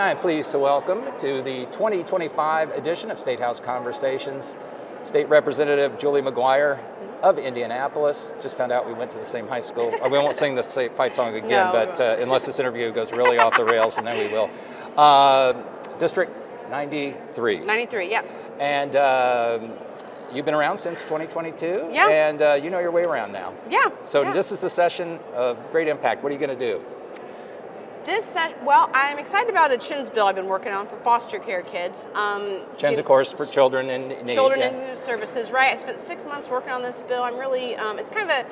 I am pleased to welcome to the 2025 edition of Statehouse Conversations, State Representative Julie McGuire of Indianapolis. Just found out we went to the same high school. We won't sing the fight song again, No, but unless this interview goes really off the rails, and then we will. District 93. 93, yeah. And you've been around since 2022, Yeah. and you know your way around now. Yeah. So yeah. this is the session of great impact. What are you going to do? Well, I'm excited about a CHINS bill I've been working on for foster care kids. CHINS, of course, for children in need. Children in need services, right? I spent 6 months working on this bill. I'm really, it's kind of a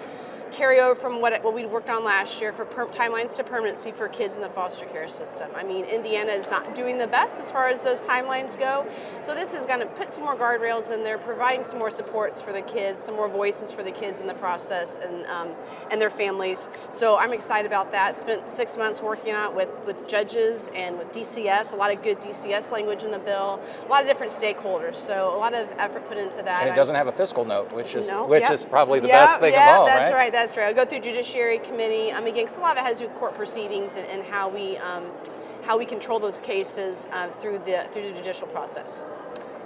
carryover from what we worked on last year for timelines to permanency for kids in the foster care system. I mean, Indiana is not doing the best as far as those timelines go. So this is going to put some more guardrails in there, providing some more supports for the kids, some more voices for the kids in the process and their families. So I'm excited about that. Spent 6 months working on it with judges and with DCS, a lot of good DCS language in the bill, a lot of different stakeholders. So a lot of effort put into that. And it doesn't have a fiscal note, which is yep. probably the best thing of all, that's right? That's right. I'll go through Judiciary Committee. Again, because a lot of it has to do with court proceedings and how we control those cases through the judicial process.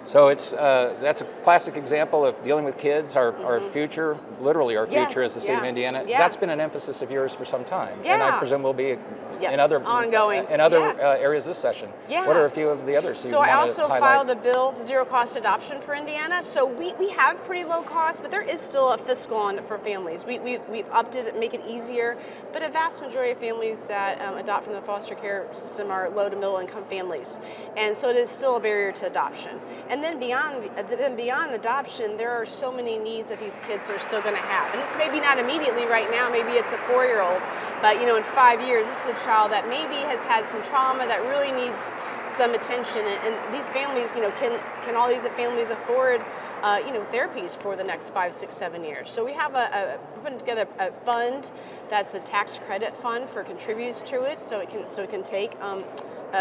So it's that's a classic example of dealing with kids, our future, literally our future as the state of Indiana. Yeah. That's been an emphasis of yours for some time, Yeah. and I presume will be Yes, in other ongoing. areas this session. Yeah. What are a few of the others? So I also filed a bill, zero cost adoption for Indiana. So we have pretty low cost, but there is still a fiscal on it for families. We've opted to make it easier, but a vast majority of families that adopt from the foster care system are low to middle income families, and so it is still a barrier to adoption. And then beyond adoption, there are so many needs that these kids are still going to have, and it's maybe not immediately right now. Maybe it's a 4-year-old, but in 5 years, this is a child that maybe has had some trauma that really needs some attention, and these families, can all these families afford, therapies for the next 5, 6, 7 years? So we have we're putting together a fund that's a tax credit fund for contributes to it, so it can take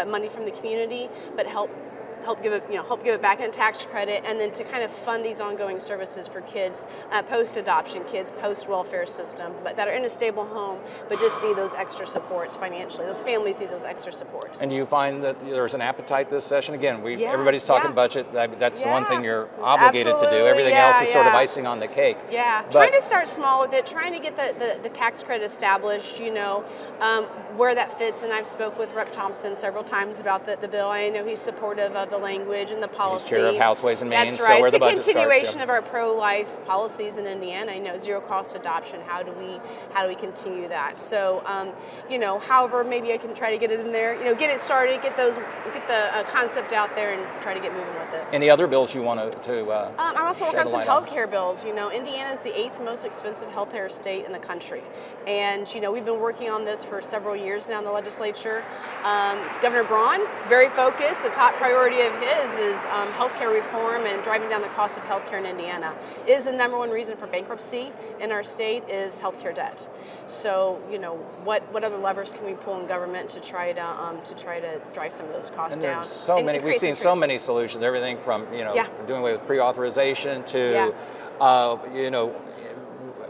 money from the community, but help give it back in tax credit, and then to kind of fund these ongoing services for kids, post-adoption kids, post-welfare system, but that are in a stable home, but just need those extra supports financially. Those families need those extra supports. And do you find that there's an appetite this session? Again, everybody's talking budget. That's the one thing you're obligated to do. Everything else is sort of icing on the cake. Yeah, trying to start small with it, trying to get the tax credit established, where that fits. And I've spoke with Rep. Thompson several times about the bill. I know he's supportive of the language and the policy. He's chair of House Ways and Means, That's right. So where the budget it's a continuation starts, of our pro-life policies in Indiana. Zero cost adoption. How do we continue that? So, however, maybe I can try to get it in there. Get it started, get the concept out there, and try to get moving with it. Any other bills you want to? I'm also working on some health healthcare bills. Indiana is the 8th most expensive healthcare state in the country, and we've been working on this for several years now in the legislature. Governor Braun, very focused. The top priority of his is healthcare reform and driving down the cost of healthcare in Indiana. It is the number one reason for bankruptcy in our state is healthcare debt. So, what other levers can we pull in government to try to drive some of those costs and down? So many. We've seen so many solutions. Everything from doing away with pre-authorization to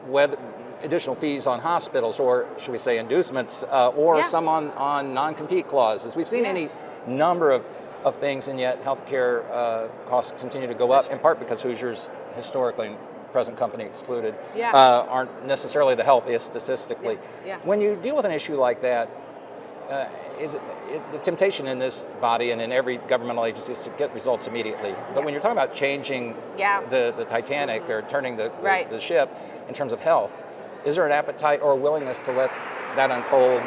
whether additional fees on hospitals, or should we say inducements, or some on non-compete clauses. We've seen any number of things, and yet healthcare costs continue to go up, in part because Hoosiers historically, present company excluded, aren't necessarily the healthiest statistically. When you deal with an issue like that, is the temptation in this body and in every governmental agency is to get results immediately. But when you're talking about changing the Titanic or turning the ship in terms of health, is there an appetite or willingness to let that unfold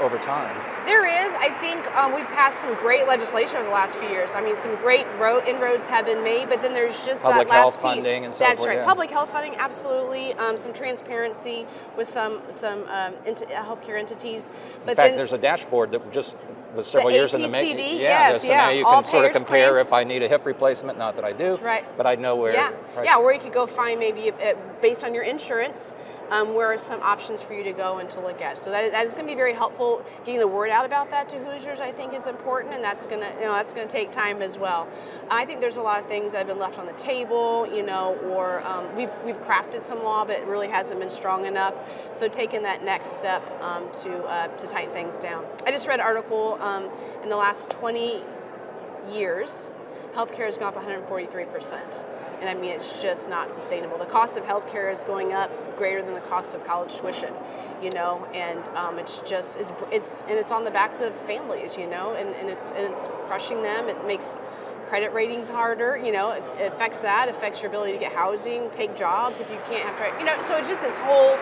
over time? There is. I think we've passed some great legislation over the last few years. Some great inroads have been made, but then there's just public that last health piece. Funding and so forth. That's right. Yeah. Public health funding, absolutely. Some transparency with some healthcare entities. But in fact, there's a dashboard that just was several years in the making. Yes, now you can sort of compare claims. If I need a hip replacement. Not that I do. That's right. But I know where. Where you could go find maybe based on your insurance. Where are some options for you to go and to look at? So that is going to be very helpful. Getting the word out about that to Hoosiers, I think, is important, and that's going to take time as well. I think there's a lot of things that have been left on the table, or we've crafted some law, but it really hasn't been strong enough. So taking that next step to tighten things down. I just read an article in the last 20 years, healthcare has gone up 143%. And I mean, it's just not sustainable. The cost of healthcare is going up greater than the cost of college tuition, you know, and it's on the backs of families, you know, and it's crushing them. It makes credit ratings harder, you know, it affects that, affects your ability to get housing, take jobs if you can't have credit, you know, so it's just this whole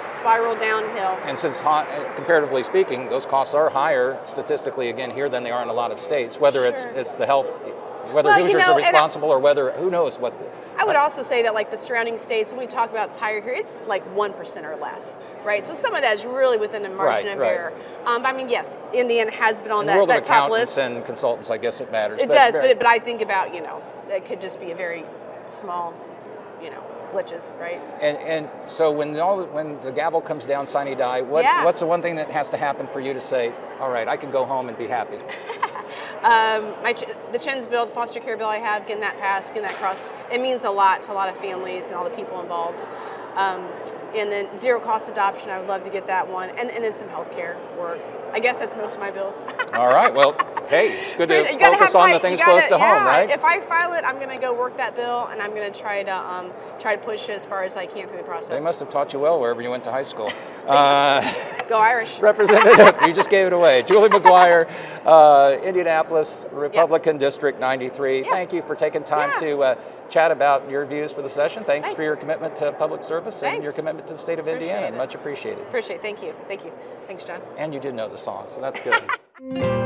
spiral downhill. And since comparatively speaking, those costs are higher statistically again here than they are in a lot of states, whether it's the health, whether Hoosiers are responsible or whether, who knows what. I would also say that like the surrounding states, when we talk about it's higher here, it's like 1% or less, right? So some of that is really within the margin of error. I mean, yes, Indiana has been on that top list. In the world of accountants and consultants, I guess it matters. It does, but I think about, you know, it could just be a very small, you know, glitches, right? And so when the gavel comes down, sine die, what's the one thing that has to happen for you to say, all right, I can go home and be happy? The CHINS bill, the foster care bill I have, getting that passed, getting that crossed, it means a lot to a lot of families and all the people involved. And then zero cost adoption, I would love to get that one. And then some healthcare work. I guess that's most of my bills. All right, well, hey, it's good to focus on the things close to home, right? If I file it, I'm going to go work that bill, and I'm going to try to push it as far as I can through the process. They must have taught you well wherever you went to high school. Go Irish. Representative, you just gave it away. Julie McGuire, Indianapolis, Republican District 93. Yeah. Thank you for taking time to chat about your views for the session. Thanks for your commitment to public service and your commitment to the state of Indiana. Much appreciated. Appreciate it. Thank you. Thanks, John. And you did know the song, so that's good.